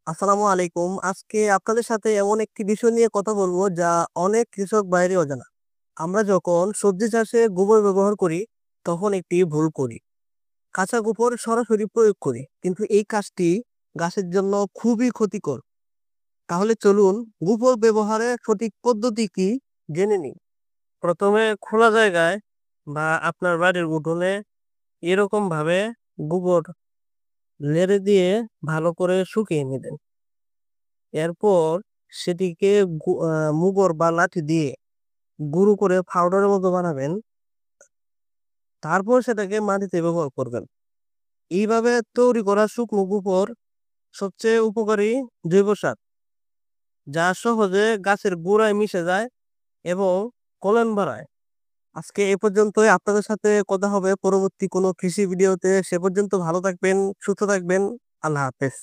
আসসালামু আলাইকুম। আজকে আপনাদের সাথে এমন একটি বিষয় নিয়ে কথা বলবো যা অনেক কৃষক ভাইয়েরই অজানা। আমরা যখন সবজি চাষে গোবর ব্যবহার করি তখন একটি ভুল করি। কাঁচা গোবর সরাসরি প্রয়োগ করি। কিন্তু এই কাজটি গাছের জন্য খুবই ক্ষতিকর। তাহলে চলুন গোবর ব্যবহারের সঠিক পদ্ধতি কি জেনে নিই। প্রথমে খোলা জায়গায় বা আপনার বাড়ির উঠোনে এরকম ভাবে গোবর লেড়ে দিয়ে ভালো করে শুকিয়ে নিবেন। এরপর সেটিকে মুগর বা লাঠি দিয়ে গুঁড়ো করে পাউডারের মতো বানাবেন। তারপর সেটাকে মাটিতে ব্যবহার করবেন। এইভাবে তৈরি করা শুকনো গোবর সবচেয়ে উপকারী জৈব সার, যা সহজে গাছের গোড়ায় মিশে যায় এবং ফলন বাড়ায়। আজকে এ পর্যন্তই। আপনাদের সাথে কথা হবে পরবর্তী কোনো কৃষি ভিডিওতে। সে পর্যন্ত ভালো থাকবেন, সুস্থ থাকবেন। আল্লাহ হাফেজ।